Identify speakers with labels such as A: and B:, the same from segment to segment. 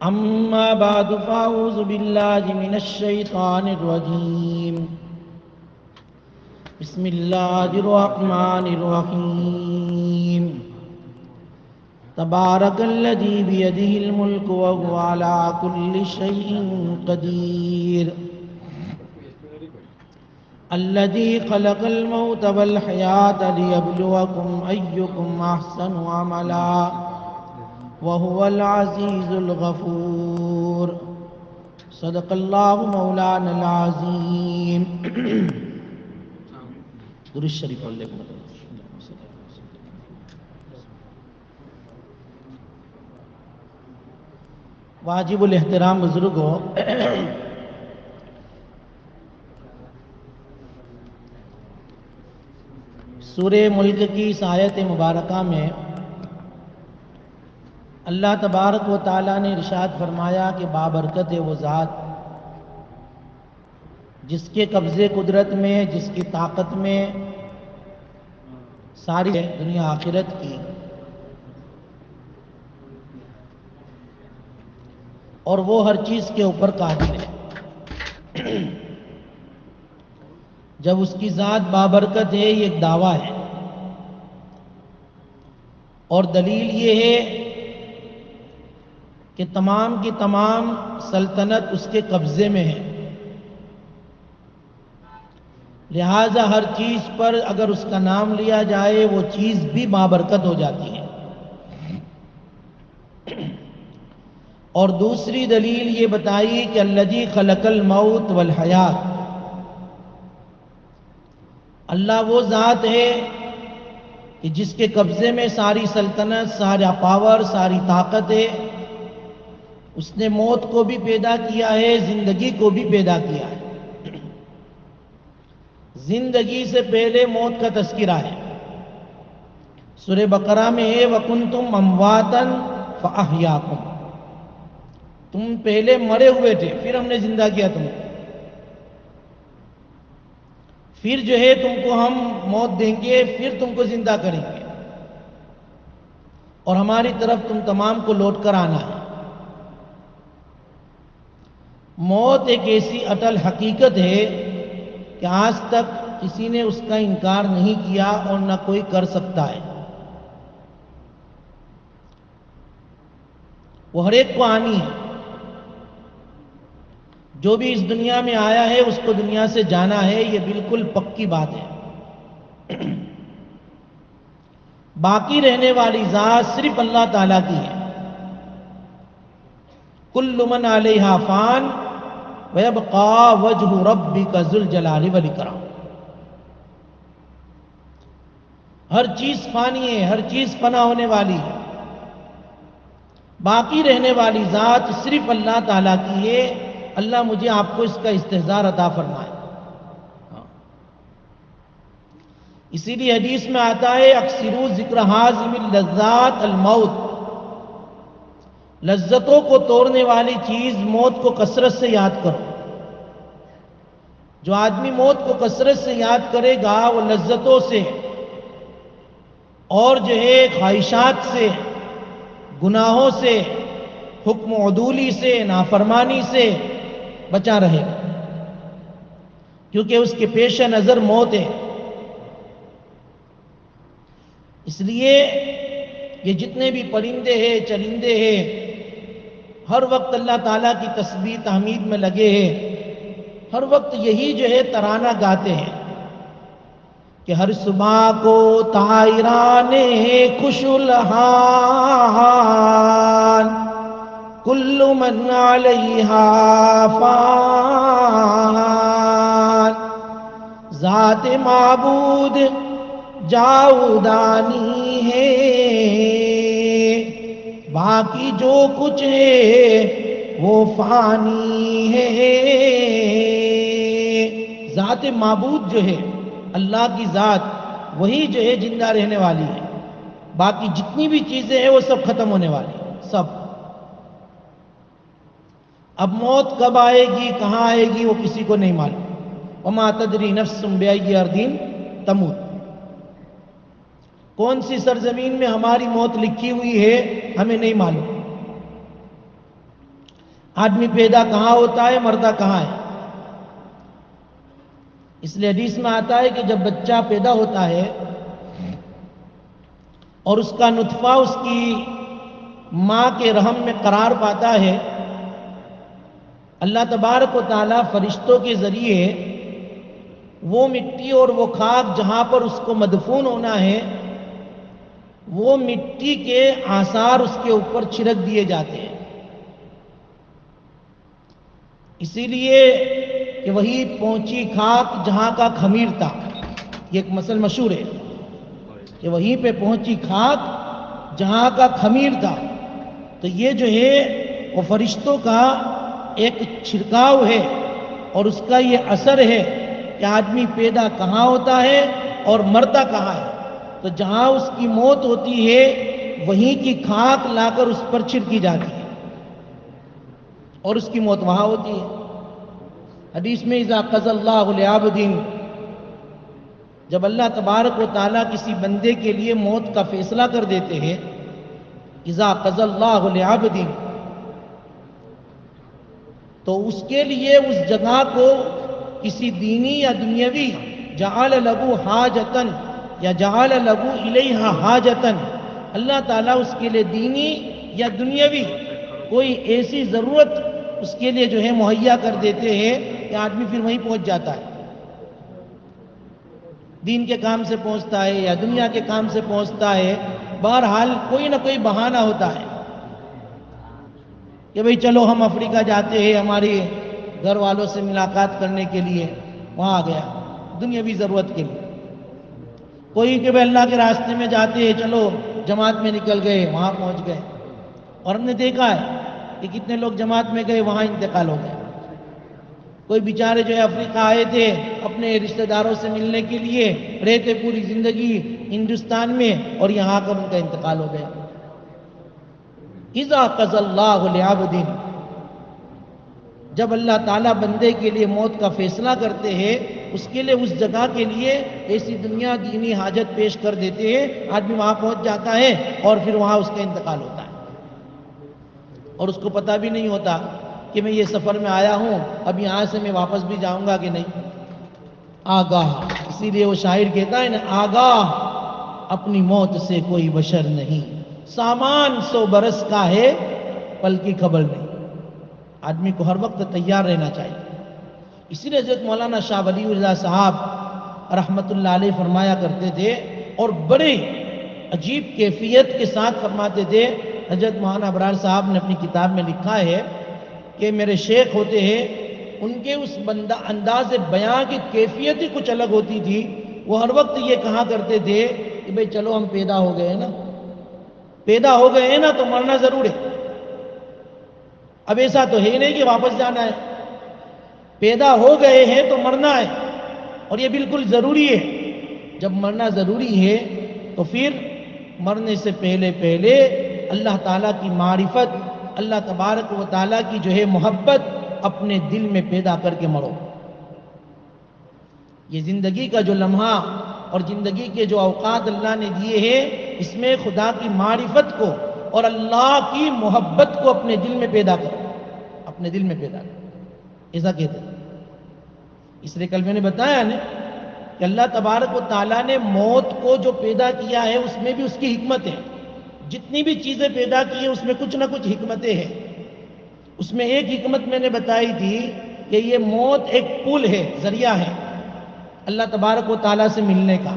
A: أما بعد فأعوذ بالله من الشيطان الرجيم بسم الله الرحمن الرحيم تبارك الذي بيده الملك وهو على كل شيء قدير الذي خلق الموت والحياة ليبلوكم أيكم أحسن عملا وهو العزيز الغفور صدق الله مولانا العظيم درود شریف پڑھ لیں واجب الاحترام بزرگوں، سورہ ملک کی اس آیت مبارکہ میں اللہ تبارک و تعالیٰ نے ارشاد فرمایا کہ بابرکت ہے وہ ذات جس کے قبضے قدرت میں، جس کی طاقت میں ساری دنیا آخرت کی، اور وہ ہر چیز کے اوپر قادر ہے۔ جب اس کی ذات بابرکت ہے، یہ ایک دعویٰ ہے، اور دلیل یہ ہے کہ تمام کی تمام سلطنت اس کے قبضے میں ہے، لہذا ہر چیز پر اگر اس کا نام لیا جائے وہ چیز بھی بابرکت ہو جاتی ہے۔ اور دوسری دلیل یہ بتائی کہ الذی خلق الموت والحیات، اللہ وہ ذات ہے کہ جس کے قبضے میں ساری سلطنت، سارا پاور، ساری طاقت ہے۔ اس نے موت کو بھی پیدا کیا ہے، زندگی کو بھی پیدا کیا ہے۔ زندگی سے پہلے موت کا تذکرہ ہے، سورہ بقرہ میں ہے وَكُنْتُمْ أَمْوَاتًا فَأَحْيَاكُمْ، تم پہلے مرے ہوئے تھے، پھر ہم نے زندہ کیا تم کو، پھر جو ہے تم کو ہم موت دیں گے، پھر تم کو زندہ کریں گے، اور ہماری طرف تم تمام کو لوٹ کر آنا ہے۔ موت ایک ایسی اٹل حقیقت ہے کہ آج تک کسی نے اس کا انکار نہیں کیا اور نہ کوئی کر سکتا ہے۔ وہ ہر ایک کو آنی ہے، جو بھی اس دنیا میں آیا ہے اس کو دنیا سے جانا ہے، یہ بالکل پکی بات ہے۔ باقی رہنے والی ذات صرف اللہ تعالیٰ کی ہے۔ کل من علیہا فان وَيَبْقَى وَجْهُ رَبِّكَ ذُو الْجَلَالِ وَالْإِكْرَامِ، ہر چیز فانی ہے، ہر چیز فنا ہونے والی ہے، باقی رہنے والی ذات صرف اللہ تعالیٰ کی ہے۔ اللہ مجھے آپ کو اس کا استحضار عطا فرمائے۔ اسی لیے حدیث میں آتا ہے اکثروا ذکر حازم اللذات الموت، لذتوں کو توڑنے والی چیز موت کو کثرت سے یاد کرو۔ جو آدمی موت کو کثرت سے یاد کرے گا وہ لذتوں سے اور جو ہے خواہشات سے، گناہوں سے، حکم عدولی سے، نافرمانی سے بچا رہے گا، کیونکہ اس کے پیش نظر موت ہے۔ اس لیے یہ جتنے بھی پرندے ہیں، چرندے ہیں، ہر وقت اللہ تعالیٰ کی تسبیح تحمید میں لگے ہیں، ہر وقت یہی جو ہے ترانہ گاتے ہیں کہ ہر صبح کو طائران خوش الحال کل من علیہا فان، ذات معبود جاودانی ہے، باقی جو کچھ ہے وہ فانی ہے۔ ذات معبود جو ہے اللہ کی ذات، وہی جو ہے زندہ رہنے والی ہے، باقی جتنی بھی چیزیں ہیں وہ سب ختم ہونے والی ہیں، سب۔ اب موت کب آئے گی، کہاں آئے گی، وہ کسی کو نہیں معلوم۔ وما تدری نفس بأی ارض تموت، کون سی سرزمین میں ہماری موت لکھی ہوئی ہے ہمیں نہیں معلوم۔ آدمی پیدا کہاں ہوتا ہے، مرتا کہاں ہے؟ اس لیے حدیث میں آتا ہے کہ جب بچہ پیدا ہوتا ہے اور اس کا نطفہ اس کی ماں کے رحم میں قرار پاتا ہے، اللہ تبارک و تعالیٰ فرشتوں کے ذریعے وہ مٹی اور وہ خاک جہاں پر اس کو مدفون ہونا ہے، وہ مٹی کے آثار اس کے اوپر چھڑک دیے جاتے ہیں۔ اسی لیے کہ وہی پہنچی خاک جہاں کا خمیر تھا، یہ ایک مثل مشہور ہے کہ وہیں پہ پہنچی خاک جہاں کا خمیر تھا۔ تو یہ جو ہے وہ فرشتوں کا ایک چھڑکاؤ ہے اور اس کا یہ اثر ہے کہ آدمی پیدا کہاں ہوتا ہے اور مرتا کہاں ہے۔ تو جہاں اس کی موت ہوتی ہے وہیں کی خاک لا کر اس پر چھڑکی جاتی ہے اور اس کی موت وہاں ہوتی ہے۔ حدیث میں اذا قضى اللہ لعبد، جب اللہ تبارک و تعالیٰ کسی بندے کے لیے موت کا فیصلہ کر دیتے ہیں، اذا قضى اللہ لعبد، تو اس کے لیے اس جگہ کو کسی دینی یا دنیاوی جعل لہو حاجتن یا جعل لہو الیہا حاجتن، اللہ تعالیٰ اس کے لیے دینی یا دنیاوی کوئی ایسی ضرورت اس کے لیے جو ہے مہیا کر دیتے ہیں کہ آدمی پھر وہیں پہنچ جاتا ہے، دین کے کام سے پہنچتا ہے یا دنیا کے کام سے پہنچتا ہے، بہرحال کوئی نہ کوئی بہانہ ہوتا ہے کہ بھئی چلو ہم افریقہ جاتے ہیں ہماری گھر والوں سے ملاقات کرنے کے لیے، وہاں آ گیا دنیاوی ضرورت کے لیے۔ کوئی کہ بھئی اللہ کے راستے میں جاتے ہیں، چلو جماعت میں نکل گئے، وہاں پہنچ گئے۔ اور ہم نے دیکھا ہے کہ کتنے لوگ جماعت میں گئے وہاں انتقال ہو گئے۔ کوئی بیچارے جو ہے افریقہ آئے تھے اپنے رشتہ داروں سے ملنے کے لیے، رہتے پوری زندگی ہندوستان میں اور یہاں آ کر ان کا انتقال ہو گیا۔ اذا قضى اللہ لعبد، جب اللہ تعالیٰ بندے کے لیے موت کا فیصلہ کرتے ہیں، اس کے لیے اس جگہ کے لیے ایسی دنیا دینی حاجت پیش کر دیتے ہیں، آدمی وہاں پہنچ جاتا ہے اور پھر وہاں اس کا انتقال ہوتا ہے اور اس کو پتہ بھی نہیں ہوتا کہ میں یہ سفر میں آیا ہوں، اب یہاں سے میں واپس بھی جاؤں گا کہ نہیں۔ آگاہ، اسی لیے وہ شاعر کہتا ہے نا، آگاہ اپنی موت سے کوئی بشر نہیں، سامان 100 برس کا ہے پل کی خبر نہیں۔ آدمی کو ہر وقت تیار رہنا چاہیے۔ اسی لیے حضرت مولانا شاہ ولی اللہ صاحب رحمت اللہ علیہ فرمایا کرتے تھے اور بڑے عجیب کیفیت کے ساتھ فرماتے تھے۔ حضرت مولانا ابرار صاحب نے اپنی کتاب میں لکھا ہے کہ میرے شیخ ہوتے ہیں، ان کے اس انداز بیان کی کیفیت ہی کچھ الگ ہوتی تھی۔ وہ ہر وقت یہ کہا کرتے تھے کہ بھئی چلو ہم پیدا ہو گئے نا، پیدا ہو گئے نا تو مرنا ضرور ہے۔ اب ایسا تو ہے نہیں کہ واپس جانا ہے، پیدا ہو گئے ہیں تو مرنا ہے اور یہ بالکل ضروری ہے۔ جب مرنا ضروری ہے تو پھر مرنے سے پہلے اللہ تعالیٰ کی معرفت، اللہ تبارک و تعالیٰ کی جو ہے محبت اپنے دل میں پیدا کر کے مرو۔ یہ زندگی کا جو لمحہ اور زندگی کے جو اوقات اللہ نے دیے ہیں، اس میں خدا کی معرفت کو اور اللہ کی محبت کو اپنے دل میں پیدا کرو، اپنے دل میں پیدا کرو، ایسا کہتے ہیں۔ اس لیے کل میں نے بتایا نا کہ اللہ تبارک و تعالیٰ نے موت کو جو پیدا کیا ہے اس میں بھی اس کی حکمت ہے۔ جتنی بھی چیزیں پیدا کی ہیں اس میں کچھ نہ کچھ حکمتیں ہیں۔ اس میں ایک حکمت میں نے بتائی تھی کہ یہ موت ایک پل ہے، ذریعہ ہے اللہ تبارک و تعالیٰ سے ملنے کا۔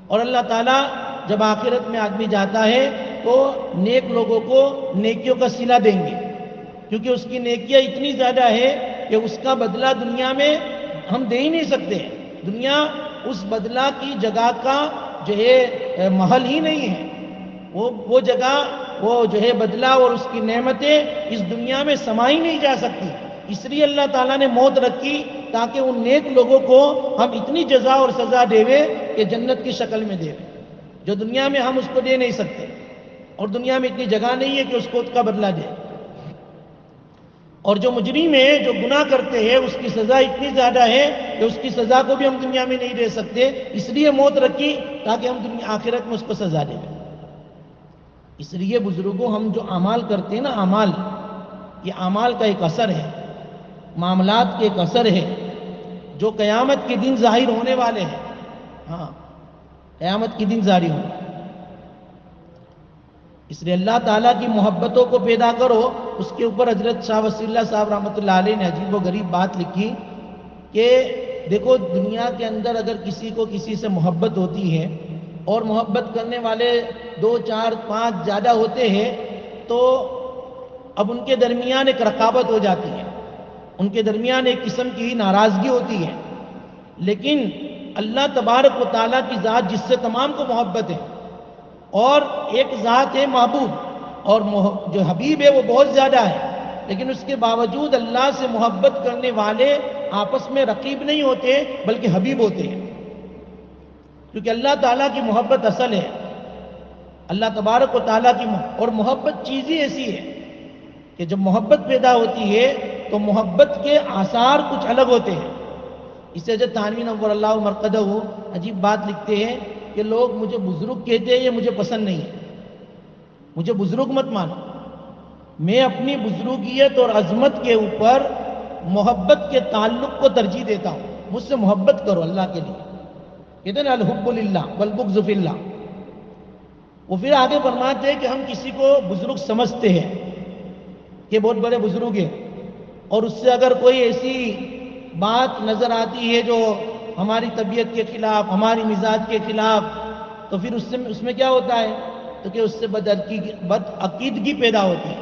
A: اور اللہ تعالیٰ جب آخرت میں آدمی جاتا ہے تو نیک لوگوں کو نیکیوں کا صلہ دیں گے، کیونکہ اس کی نیکیاں اتنی زیادہ ہے کہ اس کا بدلہ دنیا میں ہم دے ہی نہیں سکتے۔ دنیا اس بدلہ کی جگہ کا جو ہے محل ہی نہیں ہے۔ وہ جگہ، وہ جو ہے بدلہ اور اس کی نعمتیں اس دنیا میں سمائی نہیں جا سکتی۔ اس لیے اللہ تعالیٰ نے موت رکھی تاکہ ان نیک لوگوں کو ہم اتنی جزا اور سزا دے کہ جنت کی شکل میں دے، جو دنیا میں ہم اس کو دے نہیں سکتے، اور دنیا میں اتنی جگہ نہیں ہے کہ اس کو اس کا بدلہ دے۔ اور جو مجرم ہے، جو گناہ کرتے ہیں، اس کی سزا اتنی زیادہ ہے کہ اس کی سزا کو بھی ہم دنیا میں نہیں دے سکتے، اس لیے موت رکھی تاکہ ہم آخرت میں اس کو سزا دیں۔ اس لیے بزرگوں، ہم جو اعمال کرتے ہیں نا، اعمال یہ اعمال کا ایک اثر ہے، معاملات کے ایک اثر ہے جو قیامت کے دن ظاہر ہونے والے ہیں. ہاں، قیامت کے دن ظاہر ہونے. اس لیے اللہ تعالیٰ کی محبتوں کو پیدا کرو. اس کے اوپر حضرت شاہ وصی اللہ صاحب رحمۃ اللہ علیہ نے عجیب و غریب بات لکھی کہ دیکھو، دنیا کے اندر اگر کسی کو کسی سے محبت ہوتی ہے اور محبت کرنے والے 2 4 5 زیادہ ہوتے ہیں تو اب ان کے درمیان ایک رقابت ہو جاتی ہے، ان کے درمیان ایک قسم کی ناراضگی ہوتی ہے. لیکن اللہ تبارک و تعالیٰ کی ذات جس سے تمام کو محبت ہے، اور ایک ذات ہے محبوب، اور جو حبیب ہے وہ بہت زیادہ ہے، لیکن اس کے باوجود اللہ سے محبت کرنے والے آپس میں رقیب نہیں ہوتے بلکہ حبیب ہوتے ہیں، کیونکہ اللہ تعالیٰ کی محبت اصل ہے. اللہ تبارک و تعالیٰ کی اور محبت چیز ہی ایسی ہے کہ جب محبت پیدا ہوتی ہے تو محبت کے آثار کچھ الگ ہوتے ہیں. اس سے حضرت تھانوی نور اللہ مرقدہ عجیب بات لکھتے ہیں کہ لوگ مجھے بزرگ کہتے ہیں، یہ مجھے پسند نہیں ہے. مجھے بزرگ مت مانو، میں اپنی بزرگیت اور عظمت کے اوپر محبت کے تعلق کو ترجیح دیتا ہوں. مجھ سے محبت کرو اللہ کے لیے. کہتے ہیں نا الحب للہ والبغض فی اللہ. وہ پھر آگے فرماتے ہیں کہ ہم کسی کو بزرگ سمجھتے ہیں کہ بہت بڑے بزرگ ہیں، اور اس سے اگر کوئی ایسی بات نظر آتی ہے جو ہماری طبیعت کے خلاف، ہماری مزاج کے خلاف، تو پھر اس میں کیا ہوتا ہے تو کہ اس سے بد عقیدگی پیدا ہوتی ہے،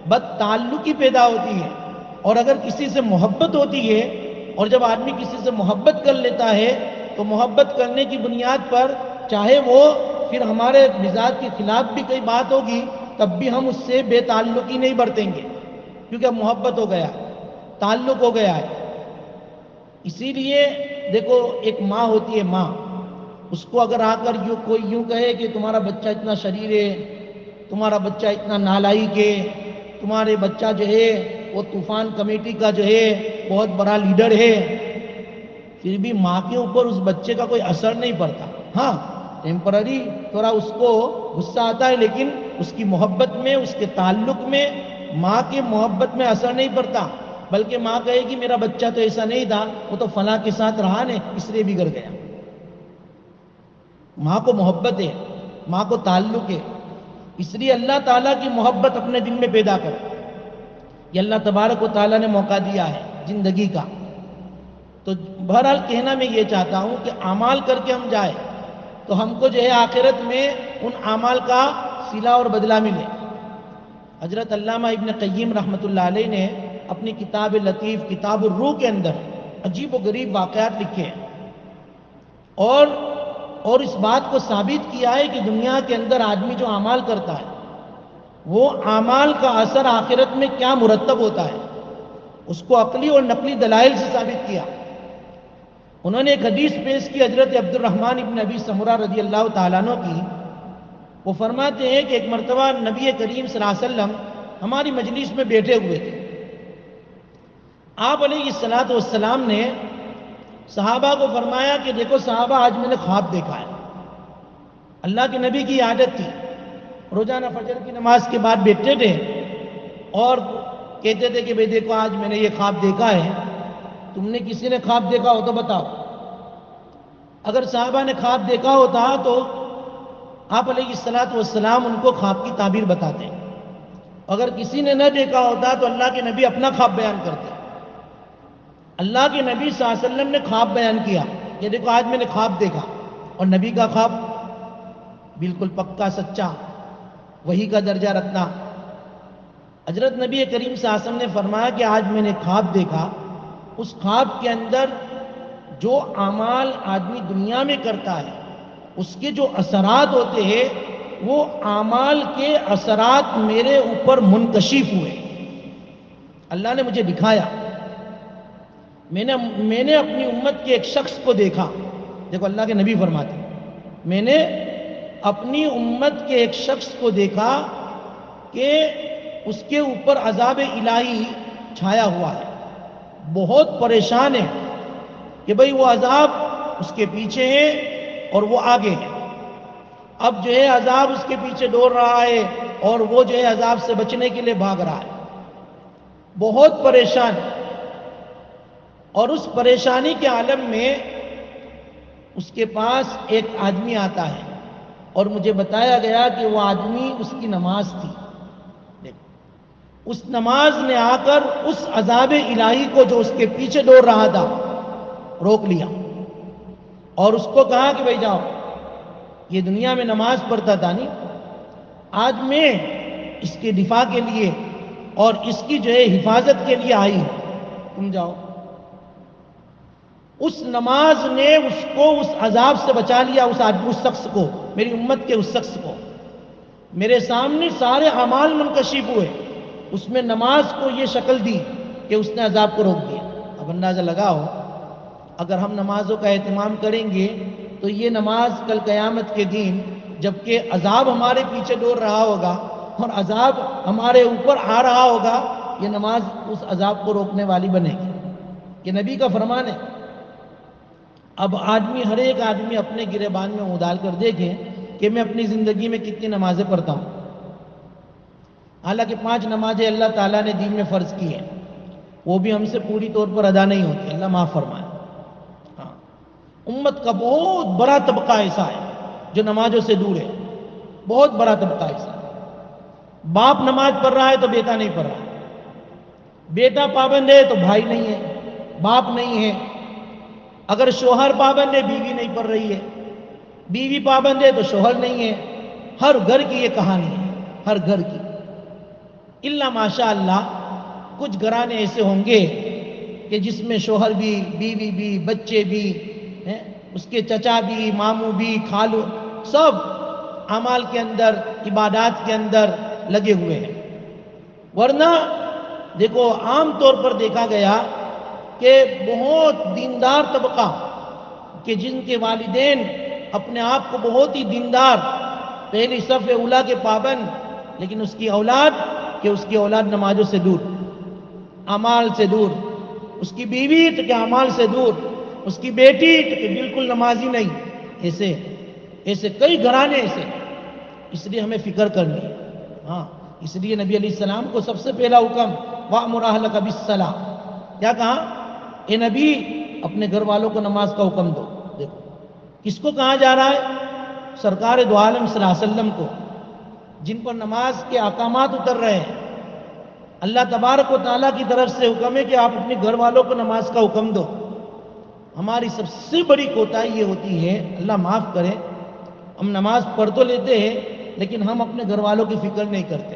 A: بد تعلقی پیدا ہوتی ہے. اور اگر کسی سے محبت ہوتی ہے، اور جب آدمی کسی سے محبت کر لیتا ہے تو محبت کرنے کی بنیاد پر چاہے وہ پھر ہمارے مزاج کے خلاف بھی کوئی بات ہوگی تب بھی ہم اس سے بے تعلقی نہیں برتیں گے، کیونکہ اب محبت ہو گیا، تعلق ہو گیا ہے. اسی لیے دیکھو، ایک ماں ہوتی ہے، ماں، اس کو اگر آ کر کوئی یوں کہے کہ تمہارا بچہ اتنا شریر ہے، تمہارا بچہ اتنا نالائق ہے، تمہارے بچہ جو ہے وہ طوفان کمیٹی کا جو ہے بہت بڑا لیڈر ہے، پھر بھی ماں کے اوپر اس بچے کا کوئی اثر نہیں پڑتا. ہاں، ٹیمپرری تھوڑا اس کو غصہ آتا ہے، لیکن اس کی محبت میں، اس کے تعلق میں، ماں کی محبت میں اثر نہیں پڑتا. بلکہ ماں کہے گی میرا بچہ تو ایسا نہیں تھا، وہ تو فلاں کے ساتھ رہا نے اس لیے بگڑ گیا. ماں کو محبت ہے، ماں کو تعلق ہے. اس لیے اللہ تعالیٰ کی محبت اپنے دل میں پیدا کر. یہ اللہ تبارک و تعالیٰ نے موقع دیا ہے زندگی کا. تو بہرحال کہنا میں یہ چاہتا ہوں کہ اعمال کر کے ہم جائیں تو ہم کو جو ہے آخرت میں ان اعمال کا صلہ اور بدلہ ملے. حضرت علامہ ابن قیم رحمۃ اللہ علیہ نے اپنی کتاب لطیف کتاب الروح کے اندر عجیب و غریب واقعات لکھے ہیں، اور اس بات کو ثابت کیا ہے کہ دنیا کے اندر آدمی جو اعمال کرتا ہے وہ اعمال کا اثر آخرت میں کیا مرتب ہوتا ہے، اس کو عقلی اور نقلی دلائل سے ثابت کیا. انہوں نے ایک حدیث پیش کی حضرت عبد الرحمن ابن ابی سمرہ رضی اللہ تعالیٰ عنہ کی. وہ فرماتے ہیں کہ ایک مرتبہ نبی کریم صلی اللہ علیہ وسلم ہماری مجلس میں بیٹھے ہوئے تھے. آپ علیہ الصلوۃ والسلام نے صحابہ کو فرمایا کہ دیکھو صحابہ، آج میں نے خواب دیکھا ہے. اللہ کے نبی کی عادت تھی، روزانہ فجر کی نماز کے بعد بیٹھتے تھے اور کہتے تھے کہ بھئی دیکھو آج میں نے یہ خواب دیکھا ہے، تم نے کسی نے خواب دیکھا ہو تو بتاؤ. اگر صحابہ نے خواب دیکھا ہوتا تو آپ علیہ الصلوۃ والسلام ان کو خواب کی تعبیر بتاتے ہیں. اگر کسی نے نہ دیکھا ہوتا تو اللہ کے نبی اپنا خواب بیان کرتے. اللہ کے نبی صلی اللہ علیہ وسلم نے خواب بیان کیا کہ دیکھو آج میں نے خواب دیکھا، اور نبی کا خواب بالکل پکا سچا، وحی کا درجہ رکھنا. حضرت نبی کریم صلی اللہ علیہ وسلم نے فرمایا کہ آج میں نے خواب دیکھا، اس خواب کے اندر جو اعمال آدمی دنیا میں کرتا ہے اس کے جو اثرات ہوتے ہیں وہ اعمال کے اثرات میرے اوپر منکشف ہوئے. اللہ نے مجھے دکھایا. میں نے اپنی امت کے ایک شخص کو دیکھا. دیکھو اللہ کے نبی فرماتے ہیں میں نے اپنی امت کے ایک شخص کو دیکھا کہ اس کے اوپر عذاب الہی چھایا ہوا ہے، بہت پریشان ہے کہ بھئی وہ عذاب اس کے پیچھے ہے اور وہ آگے ہے. اب جو ہے عذاب اس کے پیچھے دوڑ رہا ہے اور وہ جو ہے عذاب سے بچنے کے لیے بھاگ رہا ہے. بہت پریشان، اور اس پریشانی کے عالم میں اس کے پاس ایک آدمی آتا ہے، اور مجھے بتایا گیا کہ وہ آدمی اس کی نماز تھی۔ اس نماز نے آ کر اس عذاب الہی کو جو اس کے پیچھے دوڑ رہا تھا روک لیا، اور اس کو کہا کہ بھائی جاؤ، یہ دنیا میں نماز پڑھتا تھا نہیں، آج میں اس کے دفاع کے لیے اور اس کی جو ہے حفاظت کے لیے آئی ہوں، تم جاؤ۔ اس نماز نے اس کو اس عذاب سے بچا لیا، اس شخص کو، میری امت کے اس شخص کو۔ میرے سامنے سارے اعمال منکشف ہوئے، اس میں نماز کو یہ شکل دی کہ اس نے عذاب کو روک دیا۔ اب اندازہ لگاؤ، اگر ہم نمازوں کا اہتمام کریں گے تو یہ نماز کل قیامت کے دن جبکہ عذاب ہمارے پیچھے دوڑ رہا ہوگا اور عذاب ہمارے اوپر آ رہا ہوگا، یہ نماز اس عذاب کو روکنے والی بنے گی۔ یہ نبی کا فرمان ہے۔ اب ہر ایک آدمی اپنے گریبان میں ڈال کر دیکھیں کہ میں اپنی زندگی میں کتنی نمازیں پڑھتا ہوں۔ حالانکہ 5 نمازیں اللہ تعالیٰ نے دین میں فرض کی ہیں، وہ بھی ہم سے پوری طور پر ادا نہیں ہوتی، اللہ معاف فرمائے۔ ہاں، امت کا بہت بڑا طبقہ ایسا ہے جو نمازوں سے دور ہے، بہت بڑا طبقہ ایسا ہے۔ باپ نماز پڑھ رہا ہے تو بیٹا نہیں پڑھ رہا، بیٹا پابند ہے تو بھائی نہیں ہے، باپ نہیں ہے۔ اگر شوہر پابند ہے، بیوی نہیں پڑھ رہی ہے، بیوی پابند ہے تو شوہر نہیں ہے۔ ہر گھر کی یہ کہانی ہے، ہر گھر کی، الا ماشاء اللہ کچھ گھرانے ایسے ہوں گے کہ جس میں شوہر بھی، بیوی بھی، بچے بھی، اس کے چچا بھی، ماموں بھی، خالو، سب اعمال کے اندر، عبادات کے اندر لگے ہوئے ہیں۔ ورنہ دیکھو، عام طور پر دیکھا گیا کہ بہت دیندار طبقہ کہ جن کے والدین اپنے آپ کو بہت ہی دیندار، پہلی صف اولیٰ کے پابند، لیکن اس کی اولاد نمازوں سے دور، اعمال سے دور، اس کی بیوی تو کہ اعمال سے دور، اس کی بیٹی تو کہ بالکل نمازی نہیں۔ ایسے کئی گھرانے ایسے، اس لیے ہمیں فکر کرنی ہے۔ ہاں، اس لیے نبی علیہ السلام کو سب سے پہلا حکم وَأْمُرْ أَهْلَكَ بِالصَّلَاةِ، کیا کہا؟ اے نبی، اپنے گھر والوں کو نماز کا حکم دو۔ دیکھو کس کو کہا جا رہا ہے؟ سرکار دو عالم صلی اللہ علیہ وسلم کو، جن پر نماز کے احکامات اتر رہے ہیں۔ اللہ تبارک و تعالیٰ کی طرف سے حکم ہے کہ آپ اپنے گھر والوں کو نماز کا حکم دو۔ ہماری سب سے بڑی کوتاہی یہ ہوتی ہے، اللہ معاف کرے، ہم نماز پڑھ تو لیتے ہیں لیکن ہم اپنے گھر والوں کی فکر نہیں کرتے،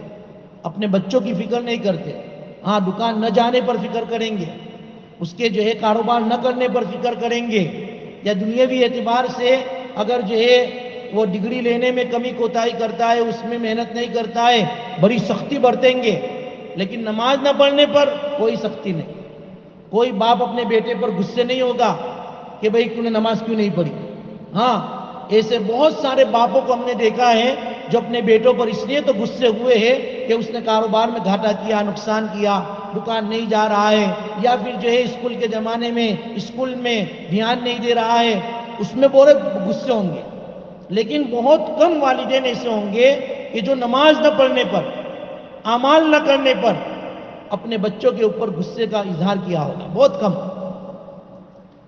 A: اپنے بچوں کی فکر نہیں کرتے۔ ہاں، دکان نہ جانے پر فکر کریں گے، اس کے جو ہے کاروبار نہ کرنے پر فکر کریں گے، یا دنیاوی اعتبار سے اگر جو ہے وہ ڈگری لینے میں کمی کوتاہی کرتا ہے، اس میں محنت نہیں کرتا ہے، بڑی سختی برتیں گے۔ لیکن نماز نہ پڑھنے پر کوئی سختی نہیں۔ کوئی باپ اپنے بیٹے پر غصے نہیں ہوگا کہ بھئی تو نے نماز کیوں نہیں پڑھی۔ ہاں، ایسے بہت سارے باپوں کو ہم نے دیکھا ہے جو اپنے بیٹوں پر اس لیے تو غصے ہوئے ہیں کہ اس نے کاروبار میں گھاٹا کیا، نقصان کیا، دکان نہیں جا رہا ہے، یا پھر جو ہے اسکول کے زمانے میں اسکول میں دھیان نہیں دے رہا ہے، اس میں بڑے غصے ہوں گے۔ لیکن بہت کم والدین ایسے ہوں گے کہ جو نماز نہ پڑھنے پر، اعمال نہ کرنے پر اپنے بچوں کے اوپر غصے کا اظہار کیا ہوگا، بہت کم۔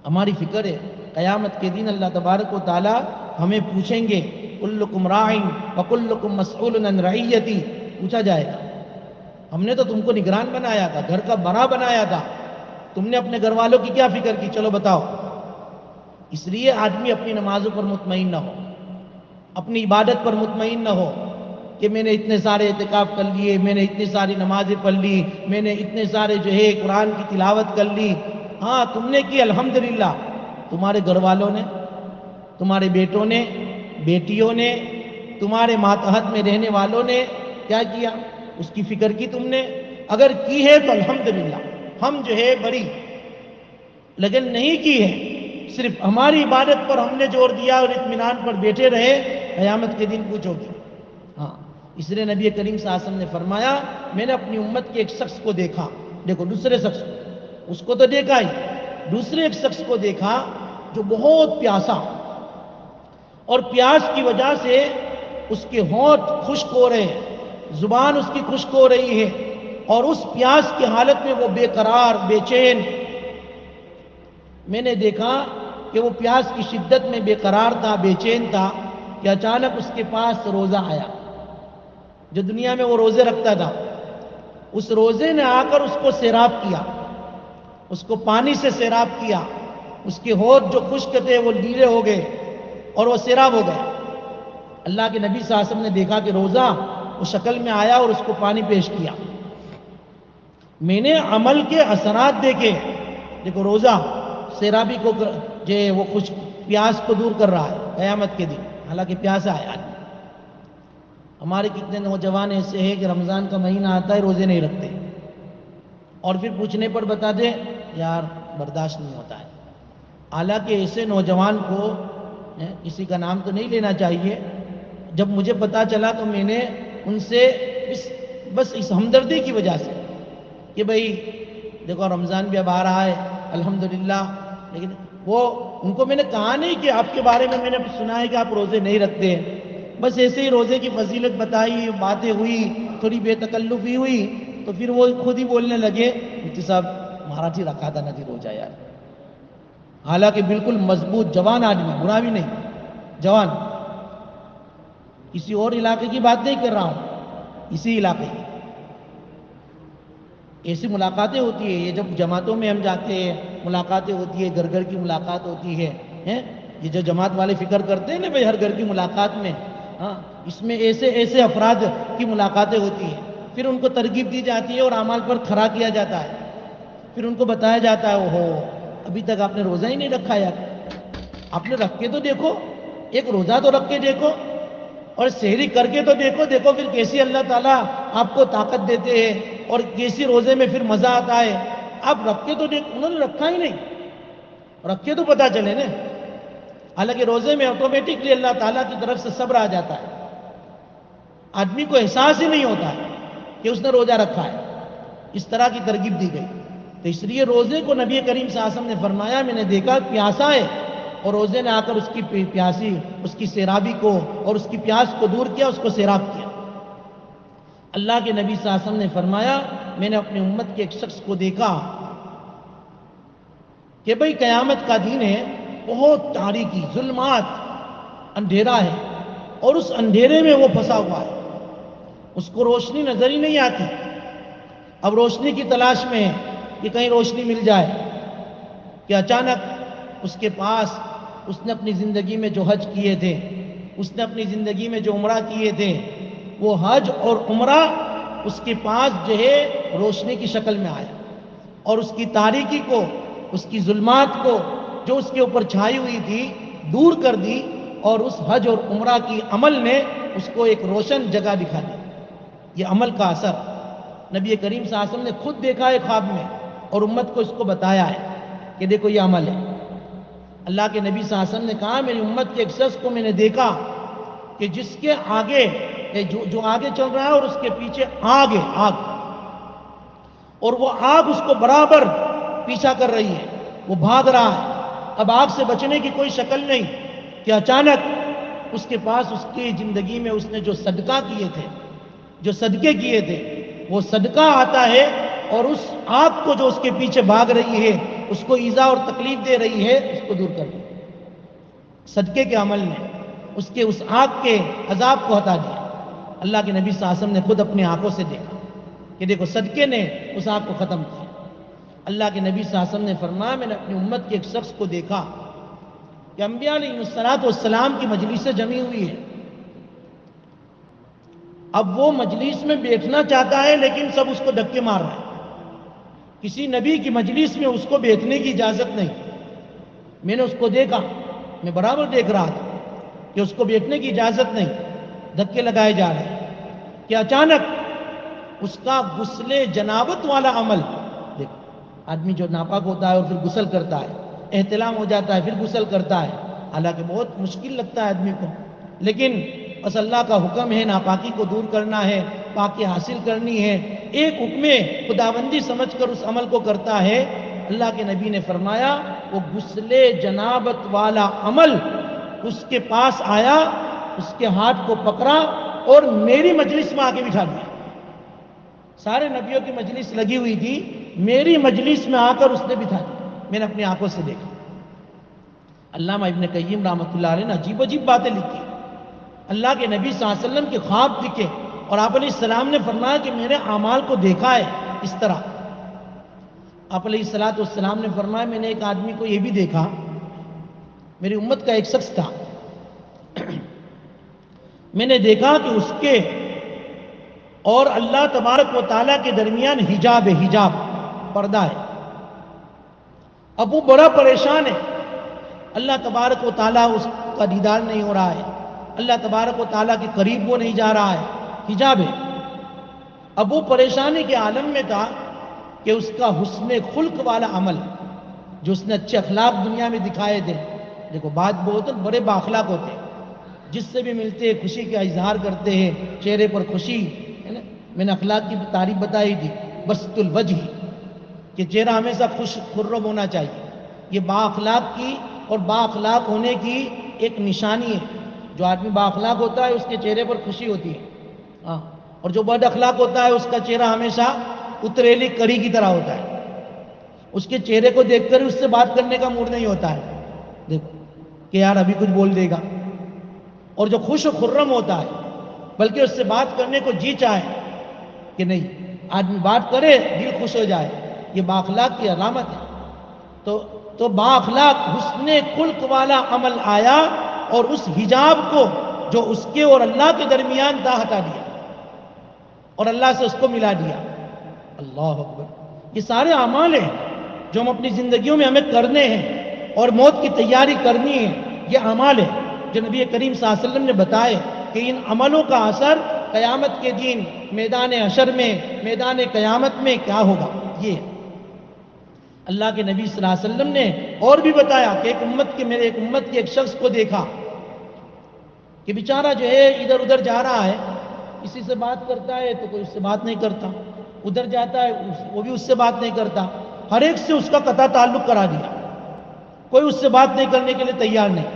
A: ہماری فکر ہے قیامت کے دن اللہ تبارک و تعالی ہمیں پوچھیں گے، کلکم راعٍ وکلکم مسئول عن رعیتی، پوچھا جائے گا ہم نے تو تم کو نگران بنایا تھا، گھر کا بڑا بنایا تھا، تم نے اپنے گھر والوں کی کیا فکر کی، چلو بتاؤ۔ اس لیے آدمی اپنی نمازوں پر مطمئن نہ ہو، اپنی عبادت پر مطمئن نہ ہو کہ میں نے اتنے سارے اعتکاف کر لیے، میں نے اتنی ساری نمازیں پڑھ لی، میں نے اتنے سارے جو ہے قرآن کی تلاوت کر لی۔ ہاں، تم نے کی الحمدللہ، تمہارے گھر والوں نے، تمہارے بیٹوں نے، بیٹیوں نے، تمہارے ماتحت میں رہنے والوں نے کیا کیا، اس کی فکر کی تم نے؟ اگر کی ہے تو الحمدللہ، ہم جو ہے بڑی، لیکن نہیں کی ہے، صرف ہماری عبادت پر ہم نے زور دیا اور اطمینان پر بیٹھے رہے، قیامت کے دن پوچھو گے۔ ہاں، اس لیے نبی کریم صلی اللہ علیہ وسلم نے فرمایا، میں نے اپنی امت کے ایک شخص کو دیکھا، دیکھو دوسرے شخص کو، اس کو تو دیکھا ہی، دوسرے ایک شخص کو دیکھا جو بہت پیاسا، اور پیاس کی وجہ سے اس کے ہونٹ خشک ہو رہے ہیں، زبان اس کی خشک ہو رہی ہے، اور اس پیاس کی حالت میں وہ بے قرار بے چین. میں نے دیکھا کہ وہ پیاس کی شدت میں بے قرار تھا بے چین تھا کہ اچانک اس کے پاس روزہ آیا. جو دنیا میں وہ روزے رکھتا تھا اس روزے نے آ کر اس کو سیراب کیا, اس کو پانی سے سیراب کیا. اس کے ہونٹ جو خشک تھے وہ نیلے ہو گئے اور وہ سیراب ہو گئے. اللہ کے نبی صلی اللہ علیہ وسلم نے دیکھا کہ روزہ اس شکل میں آیا اور اس کو پانی پیش کیا. میں نے عمل کے اثرات دیکھے. دیکھو روزہ سیرابی کو جو وہ خشک پیاس کو دور کر رہا ہے قیامت کے دن, حالانکہ پیاسا ہے آدمی. ہمارے کتنے نوجوان ایسے ہیں کہ رمضان کا مہینہ آتا ہے روزے نہیں رکھتے, اور پھر پوچھنے پر بتا دے یار برداشت نہیں ہوتا ہے. حالانکہ ایسے نوجوان کو کسی کا نام تو نہیں لینا چاہیے, جب مجھے پتا چلا تو میں نے ان سے بس اس ہمدردی کی وجہ سے کہ بھئی دیکھو رمضان بھی اب آ رہا ہے الحمدللہ, لیکن وہ ان کو میں نے کہا نہیں کہ آپ کے بارے میں نے سنا ہے کہ آپ روزے نہیں رکھتے ہیں. بس ایسے ہی روزے کی فضیلت بتائی, باتیں ہوئی, تھوڑی بے تکلفی ہوئی, تو پھر وہ خود ہی بولنے لگے مفتی صاحب مہاراجی رکھا تھا نا جی روزہ یار. حالانکہ بالکل مضبوط جوان آدمی, برا بھی نہیں, جوان. کسی اور علاقے کی بات نہیں کر رہا ہوں, اسی علاقے کی. ایسی ملاقاتیں ہوتی ہیں, یہ جب جماعتوں میں ہم جاتے ہیں ملاقاتیں ہوتی ہے, گھر گھر کی ملاقات ہوتی ہے. یہ جو جماعت والے فکر کرتے ہیں نا بھائی ہر گھر کی ملاقات میں, اس میں ایسے ایسے افراد کی ملاقاتیں ہوتی ہیں. پھر ان کو ترغیب دی جاتی ہے اور اعمال پر کھڑا کیا جاتا ہے. پھر ان کو بتایا جاتا ہے اوہو ابھی تک آپ نے روزہ ہی نہیں رکھا یار, آپ نے رکھ کے تو دیکھو, ایک روزہ تو رکھ کے دیکھو, اور سحری کر کے تو دیکھو. دیکھو پھر کیسی اللہ تعالیٰ آپ کو طاقت دیتے ہیں اور کیسی روزے میں پھر مزہ آتا ہے. آپ رکھ کے تو دیکھو, انہوں نے رکھا ہی نہیں, رکھ کے تو پتا چلے نا. حالانکہ روزے میں آٹومیٹکلی اللہ تعالیٰ کی طرف سے صبر آ جاتا ہے, آدمی کو احساس ہی نہیں ہوتا ہے کہ اس نے روزہ رکھا ہے. اس طرح کی ترغیب دی گئی. تو اس لیے روزے کو نبی کریم صلی اللہ علیہ وسلم نے فرمایا میں نے دیکھا پیاسا ہے, اور روزے نے آ کر اس کی پیاسی اس کی سیرابی کو اور اس کی پیاس کو دور کیا, اس کو سیراب کیا. اللہ کے نبی صلی اللہ علیہ وسلم نے فرمایا میں نے اپنی امت کے ایک شخص کو دیکھا کہ بھئی قیامت کا دن ہے, بہت تاریکی ظلمات اندھیرا ہے, اور اس اندھیرے میں وہ پھنسا ہوا ہے, اس کو روشنی نظر ہی نہیں آتی. اب روشنی کی تلاش میں ہے کہ کہیں روشنی مل جائے, کہ اچانک اس کے پاس اس نے اپنی زندگی میں جو حج کیے تھے, اس نے اپنی زندگی میں جو عمرہ کیے تھے, وہ حج اور عمرہ اس کے پاس جو ہے روشنی کی شکل میں آیا, اور اس کی تاریکی کو, اس کی ظلمات کو جو اس کے اوپر چھائی ہوئی تھی دور کر دی, اور اس حج اور عمرہ کی عمل نے اس کو ایک روشن جگہ دکھا دی. یہ عمل کا اثر نبی کریم صلی اللہ علیہ وسلم نے خود دیکھا ہے خواب میں, اور امت کو اس کو بتایا ہے کہ دیکھو یہ عمل ہے. اللہ کے نبی صلی اللہ علیہ وسلم نے کہا میری امت کے ایک شخص کو میں نے دیکھا کہ جس کے آگے جو آگے چل رہا ہے اور اس کے پیچھے آگ ہے, آگ, اور وہ آگ اس کو برابر پیچھا کر رہی ہے, وہ بھاگ رہا ہے. اب آگ سے بچنے کی کوئی شکل نہیں کہ اچانک اس کے پاس اس کی زندگی میں اس نے جو صدقہ کیے تھے, جو صدقے کیے تھے, وہ صدقہ آتا ہے, اور اس آگ کو جو اس کے پیچھے بھاگ رہی ہے, اس کو ایذا اور تکلیف دے رہی ہے, اس کو دور کر دیا. صدقے کے عمل نے اس کے اس آگ کے عذاب کو ہٹا دیا. اللہ کے نبی صلی اللہ علیہ وسلم نے خود اپنی آنکھوں سے دیکھا کہ دیکھو صدقے نے اس آگ کو ختم کیا. اللہ کے نبی صلی اللہ علیہ وسلم نے فرمایا میں نے اپنی امت کے ایک شخص کو دیکھا کہ انبیاء علیہ السلام کی مجلسیں جمی ہوئی ہے. اب وہ مجلس میں بیٹھنا چاہتا ہے لیکن سب اس کو دھکے مار رہے ہیں. کسی نبی کی مجلس میں اس کو بیٹھنے کی اجازت نہیں. میں نے اس کو دیکھا, میں برابر دیکھ رہا تھا کہ اس کو بیٹھنے کی اجازت نہیں, دھکے لگائے جا رہے ہیں. کہ اچانک اس کا غسل جنابت والا عمل, دیکھ آدمی جو ناپاک ہوتا ہے اور پھر غسل کرتا ہے, احتلام ہو جاتا ہے پھر غسل کرتا ہے, حالانکہ بہت مشکل لگتا ہے آدمی کو, لیکن بس اللہ کا حکم ہے ناپاکی کو دور کرنا ہے, پاکی حاصل کرنی ہے, ایک حکم خداوندی سمجھ کر اس عمل کو کرتا ہے. اللہ کے نبی نے فرمایا وہ غسل جنابت والا عمل اس کے پاس آیا, اس کے ہاتھ کو پکڑا اور میری مجلس میں آ کے بٹھا دیا. سارے نبیوں کی مجلس لگی ہوئی تھی، میری مجلس میں آ کر اس نے بٹھا دیا، میں نے اپنی آنکھوں سے دیکھا۔ علامہ ابن قیم رحمۃ اللہ علیہ نے عجیب عجیب باتیں لکھی، اللہ کے نبی صلی اللہ علیہ وسلم کے خواب دکھے اور آپ علیہ السلام نے فرمایا کہ میرے اعمال کو دیکھا ہے اس طرح۔ آپ علیہ السلام نے فرمایا میں نے ایک آدمی کو یہ بھی دیکھا، میری امت کا ایک شخص تھا، میں نے دیکھا کہ اس کے اور اللہ تبارک و تعالیٰ کے درمیان حجاب ہے، حجاب پردہ ہے۔ اب وہ بڑا پریشان ہے، اللہ تبارک و تعالیٰ اس کا دیدار نہیں ہو رہا ہے، اللہ تبارک و تعالیٰ کے قریب وہ نہیں جا رہا ہے، حجاب ہے۔ اب وہ پریشانی کے عالم میں تھا کہ اس کا حسن خلق والا عمل، جو اس نے اچھے اخلاق دنیا میں دکھائے تھے، دیکھو بات بہت بڑے باخلاق ہوتے ہیں، جس سے بھی ملتے ہیں خوشی کا اظہار کرتے ہیں، چہرے پر خوشی ہے نا۔ میں نے اخلاق کی تعریف بتائی تھی، بسط الوجہ، کہ چہرہ ہمیشہ خوش خرم ہونا چاہیے، یہ باخلاق کی اور باخلاق ہونے کی ایک نشانی ہے۔ جو آدمی باخلاق ہوتا ہے اس کے چہرے پر خوشی ہوتی ہے، ہاں، اور جو بد اخلاق ہوتا ہے اس کا چہرہ ہمیشہ اتریلی کڑی کی طرح ہوتا ہے، اس کے چہرے کو دیکھ کر اس سے بات کرنے کا موڈ نہیں ہوتا ہے، دیکھو کہ یار ابھی کچھ بول دے گا۔ اور جو خوش و خرم ہوتا ہے بلکہ اس سے بات کرنے کو جی چاہے کہ نہیں، آدمی بات کرے دل خوش ہو جائے، یہ باخلاق کی علامت ہے۔ تو باخلاق حسن خلق والا عمل آیا اور اس حجاب کو جو اس کے اور اللہ کے درمیان تھا ہٹا دیا اور اللہ سے اس کو ملا دیا۔ اللہ اکبر، یہ سارے اعمال ہیں جو ہم اپنی زندگیوں میں ہمیں کرنے ہیں اور موت کی تیاری کرنی ہے، یہ اعمال ہیں جو نبی کریم صلی اللہ علیہ وسلم نے بتائے کہ ان عملوں کا اثر قیامت کے دن میدان حشر میں، میدان قیامت میں کیا ہوگا۔ یہ اللہ کے نبی صلی اللہ علیہ وسلم نے اور بھی بتایا کہ میرے ایک امت کے ایک شخص کو دیکھا کہ بیچارہ جو ہے ادھر ادھر جا رہا ہے، کسی سے بات کرتا ہے تو کوئی اس سے بات نہیں کرتا، ادھر جاتا ہے وہ بھی اس سے بات نہیں کرتا، ہر ایک سے اس کا قطع تعلق کرا دیا، کوئی اس سے بات نہیں کرنے کے لیے تیار نہیں۔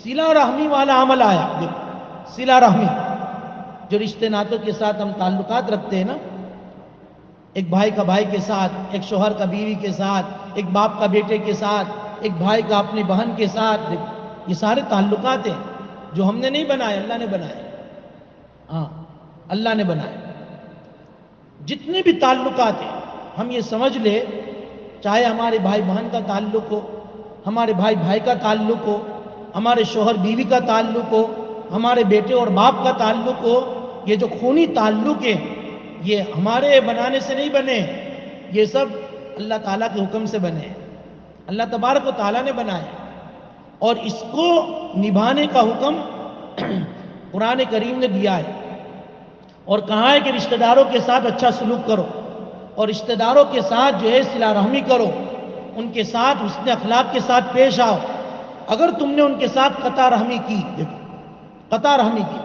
A: صلہ رحمی والا عمل آیا، دیکھو صلہ رحمی، جو رشتے ناتوں کے ساتھ ہم تعلقات رکھتے ہیں نا، ایک بھائی کا بھائی کے ساتھ، ایک شوہر کا بیوی کے ساتھ، ایک باپ کا بیٹے کے ساتھ، ایک بھائی کا اپنی بہن کے ساتھ، یہ سارے تعلقات ہیں جو ہم نے نہیں بنائے، اللہ نے بنائے، ہاں اللہ نے بنائے۔ جتنے بھی تعلقات ہیں ہم یہ سمجھ لے، چاہے ہمارے بھائی بہن کا تعلق ہو، ہمارے بھائی بھائی کا تعلق ہو، ہمارے شوہر بیوی کا تعلق ہو، ہمارے بیٹے اور باپ کا تعلق ہو، یہ جو خونی تعلق ہے یہ ہمارے بنانے سے نہیں بنے، یہ سب اللہ تعالیٰ کے حکم سے بنے ہیں، اللہ تبارک و تعالیٰ نے بنائے، اور اس کو نبھانے کا حکم قرآن کریم نے دیا ہے اور کہا ہے کہ رشتہ داروں کے ساتھ اچھا سلوک کرو اور رشتہ داروں کے ساتھ جو ہے صلہ رحمی کرو، ان کے ساتھ حسن اخلاق کے ساتھ پیش آؤ۔ اگر تم نے ان کے ساتھ قطع رحمی کی، دیکھو قطع رحمی کی،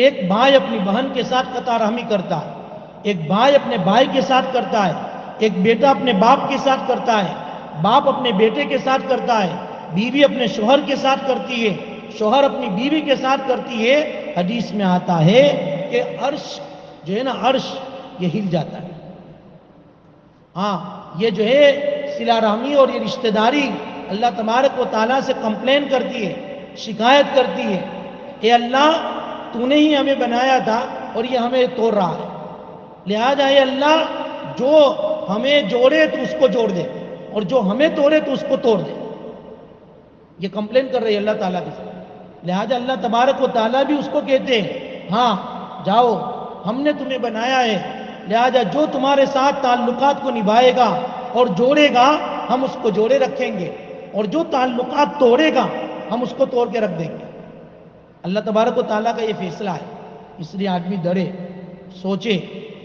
A: ایک بھائی اپنی بہن کے ساتھ قطع رحمی کرتا ہے، ایک بھائی اپنے بھائی کے ساتھ کرتا ہے، ایک بیٹا اپنے باپ کے ساتھ کرتا ہے، باپ اپنے بیٹے کے ساتھ کرتا ہے، بیوی اپنے شوہر کے ساتھ کرتی ہے، شوہر اپنی بیوی کے ساتھ کرتی ہے۔ حدیث میں آتا ہے کہ عرش جو ہے نا، عرش یہ ہل جاتا ہے۔ ہاں، یہ جو ہے صلہ رحمی اور یہ رشتہ داری اللہ تبارک و تعالیٰ سے کمپلین کرتی ہے، شکایت کرتی ہے، اے اللہ تو نے ہی ہمیں بنایا تھا اور یہ ہمیں توڑ رہا ہے، لہذا اے اللہ جو ہمیں جوڑے تو اس کو جوڑ دے اور جو ہمیں توڑے تو اس کو توڑ دے۔ یہ کمپلین کر رہی ہے اللہ تعالیٰ کے ساتھ، لہذا اللہ تبارک و تعالیٰ بھی اس کو کہتے ہیں ہاں جاؤ ہم نے تمہیں بنایا ہے، لہذا جو تمہارے ساتھ تعلقات کو نبھائے گا اور جوڑے گا ہم اس کو جوڑے رکھیں گے، اور جو تعلقات توڑے گا ہم اس کو توڑ کے رکھ دیں گے۔ اللہ تبارک و تعالیٰ کا یہ فیصلہ ہے، اس لیے آدمی ڈرے، سوچے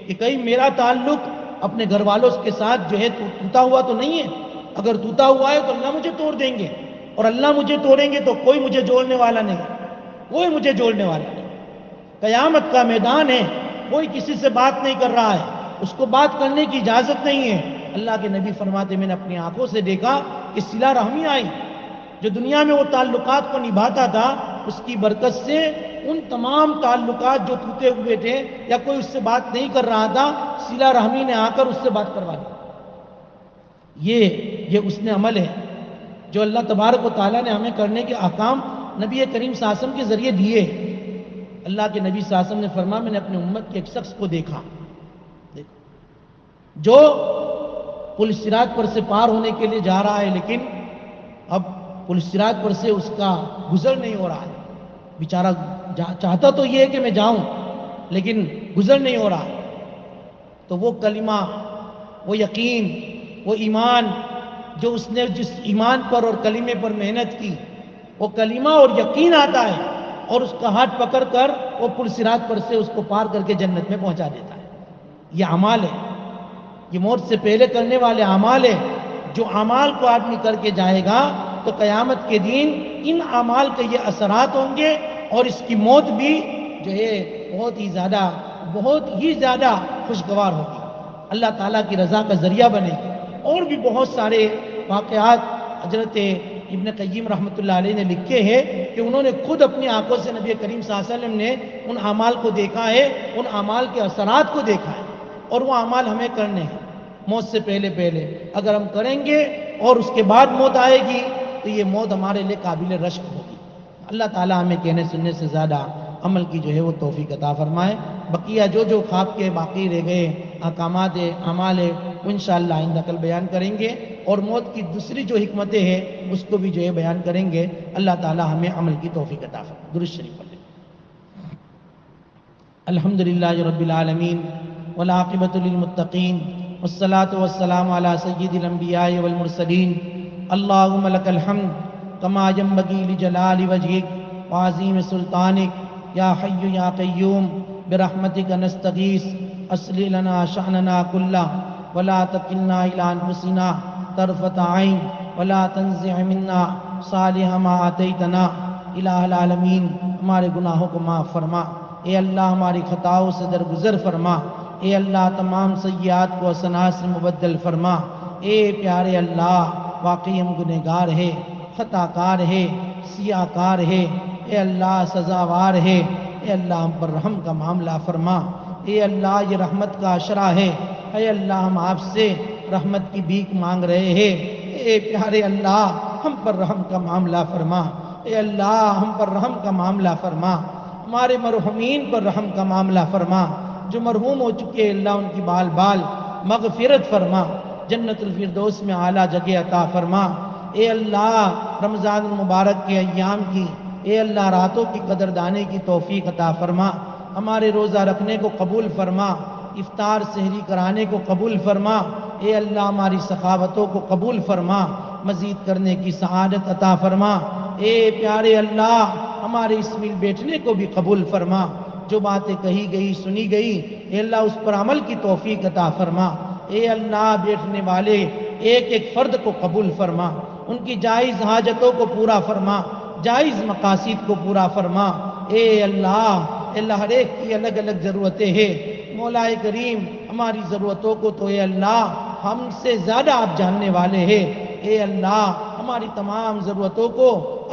A: کہ کہیں میرا تعلق اپنے گھر والوں کے ساتھ جو ہے ٹوٹا ہوا تو نہیں ہے، اگر ٹوٹا ہوا ہے تو اللہ مجھے توڑ دیں گے، اور اللہ مجھے توڑیں گے تو کوئی مجھے جوڑنے والا نہیں، کوئی مجھے جوڑنے والا نہیں۔ قیامت کا میدان ہے، کوئی کسی سے بات نہیں کر رہا ہے، اس کو بات کرنے کی اجازت نہیں ہے۔ اللہ کے نبی فرماتے میں نے اپنی آنکھوں سے دیکھا کہ صلہ رحمی آئی، جو دنیا میں وہ تعلقات کو نبھاتا تھا اس کی برکت سے ان تمام تعلقات جو ٹوٹے ہوئے تھے یا کوئی اس سے بات نہیں کر رہا تھا، صلہ رحمی نے آ کر اس سے بات کروا دی۔ یہ اس نے عمل ہے جو اللہ تبارک و تعالیٰ نے ہمیں کرنے کے احکام نبی کریم صلی اللہ علیہ وسلم کے ذریعے دیے۔ اللہ کے نبی صلی اللہ علیہ وسلم نے فرمایا، میں نے اپنی امت کے ایک شخص کو دیکھا جو پل صراط پر سے پار ہونے کے لیے جا رہا ہے، لیکن اب پل صراط پر سے اس کا گزر نہیں ہو رہا ہے، بیچارہ چاہتا تو یہ ہے کہ میں جاؤں لیکن گزر نہیں ہو رہا۔ تو وہ کلمہ، وہ یقین، وہ ایمان جو اس نے جس ایمان پر اور کلمے پر محنت کی، وہ کلمہ اور یقین آتا ہے اور اس کا ہاتھ پکڑ کر وہ پل صراط پر سے اس کو پار کر کے جنت میں پہنچا دیتا ہے۔ یہ اعمال ہے، یہ موت سے پہلے کرنے والے اعمال ہے۔ جو اعمال کو آدمی کر کے جائے گا تو قیامت کے دن ان اعمال کے یہ اثرات ہوں گے اور اس کی موت بھی جو ہے بہت ہی زیادہ خوشگوار ہوگی، اللہ تعالیٰ کی رضا کا ذریعہ بنے گی۔ اور بھی بہت سارے واقعات حضرت ابن قیم رحمۃ اللہ علیہ نے لکھے ہیں کہ انہوں نے خود اپنی آنکھوں سے نبی کریم صلی اللہ علیہ وسلم نے ان اعمال کو دیکھا ہے، ان اعمال کے اثرات کو دیکھا ہے، اور وہ اعمال ہمیں کرنے ہیں موت سے پہلے اگر ہم کریں گے اور اس کے بعد موت آئے گی تو یہ موت ہمارے لیے قابل رشک ہوگی۔ اللہ تعالیٰ ہمیں کہنے سننے سے زیادہ عمل کی جو ہے وہ توفیق عطا فرمائے۔ بقیہ جو خواب کے باقی رہ گئے احکامات اعمال ہے وہ انشاءاللہ آئندہ کل بیان کریں گے، اور موت کی دوسری جو حکمتیں ہیں اس کو بھی جو ہے بیان کریں گے۔ اللہ تعالیٰ ہمیں عمل کی توفیق عطا فرمائے۔ درود شریف پڑھیں۔ الحمدللہ رب العالمین والعاقبۃ للمتقین والصلاة والسلام علی سید الانبیاء والمرسلین۔ اللہم لک الحمد کما ینبغی لجلال وجہک وعظیم سلطانک، یا حی یا قیوم برحمتک نستغیث، اصلح لنا شأننا کلہ ولا تکلنا الی انفسنا طرفۃ عین ولا تنزع منا صالح ما آتیتنا۔ الہ العالمین، ہمارے گناہوں کو معاف فرما، اے اللہ ہماری خطاؤں سے درگزر فرما، اے اللہ تمام سیئات کو حسنات سے مبدل فرما۔ اے پیارے اللہ، واقعی ہم گنہگار ہے، خطا کار ہے، سیاہ کار ہے، اے اللہ سزاوار ہے، اے اللہ ہم پر رحم کا معاملہ فرما۔ اے اللہ یہ رحمت کا عشرہ ہے، اے اللہ ہم آپ سے رحمت کی بھیک مانگ رہے ہیں، اے پیارے اللہ ہم پر رحم کا معاملہ فرما، اے اللہ ہم پر رحم کا معاملہ فرما، ہمارے مرحومین پر رحم کا معاملہ فرما، جو مرحوم ہو چکے اللہ ان کی بال بال مغفرت فرما، جنت الفردوس میں اعلیٰ جگہ عطا فرما۔ اے اللہ رمضان المبارک کے ایام کی، اے اللہ راتوں کی قدردانی کی توفیق عطا فرما، ہمارے روزہ رکھنے کو قبول فرما، افطار سحری کرانے کو قبول فرما، اے اللہ ہماری سخاوتوں کو قبول فرما، مزید کرنے کی سعادت عطا فرما۔ اے پیارے اللہ ہمارے اس مل بیٹھنے کو بھی قبول فرما، جو باتیں کہی گئی سنی گئی اے اللہ اس پر عمل کی توفیق عطا فرما۔ اے اللہ بیٹھنے والے ایک ایک فرد کو قبول فرما، ان کی جائز حاجتوں کو پورا فرما، جائز مقاصد کو پورا فرما۔ اے اللہ ہر ایک کی الگ الگ ضرورتیں ہیں، مولا کریم ہماری ضرورتوں کو تو اے اللہ ہم سے زیادہ آپ جاننے والے ہیں۔ اے اللہ ہماری تمام ضرورتوں کو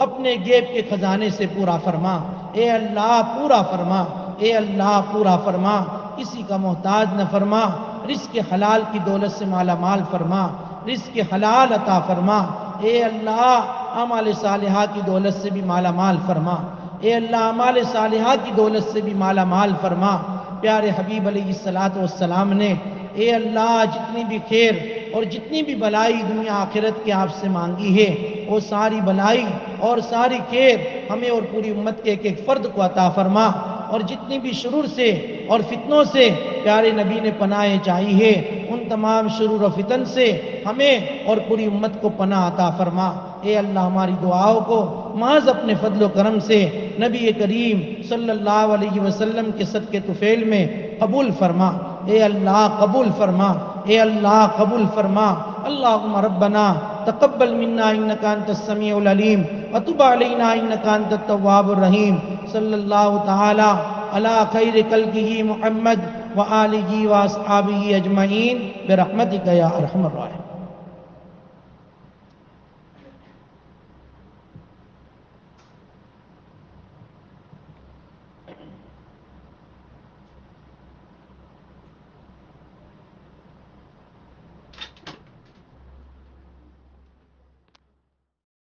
A: اپنے غیب کے خزانے سے پورا فرما، اے اللہ پورا فرما، اے اللہ پورا فرما، کسی کا محتاج نہ فرما، رزق حلال کی دولت سے مالا مال فرما، رزق حلال عطا فرما۔ اے اللہ اعمال صالحہ کی دولت سے بھی مالا مال فرما، اے اللہ اعمال صالحہ کی دولت سے بھی مالا مال فرما۔ پیارے حبیب علیہ السلام نے اے اللہ جتنی بھی خیر اور جتنی بھی بلائی دنیا آخرت کے آپ سے مانگی ہے، وہ ساری بلائی اور ساری خیر ہمیں اور پوری امت کے ایک ایک فرد کو عطا فرما، اور جتنی بھی شرور سے اور فتنوں سے پیارے نبی نے پناہ چاہی ہے، ان تمام شرور و فتن سے ہمیں اور پوری امت کو پناہ عطا فرما۔ اے اللہ ہماری دعاؤں کو محض اپنے فضل و کرم سے نبی کریم صلی اللہ علیہ وسلم کے صدقے طفیل میں قبول فرما۔ اے اللہ قبول فرما، اے اللہ قبول فرما۔ اللہم ربنا تقبل منا انکا انت السمیع العلیم وتب علینا انکا انت التواب الرحیم۔ صلی اللہ تعالی علی خیر خلقہ محمد وآلہ واصحابہ اجمعین برحمتک یا ارحم الراحمین۔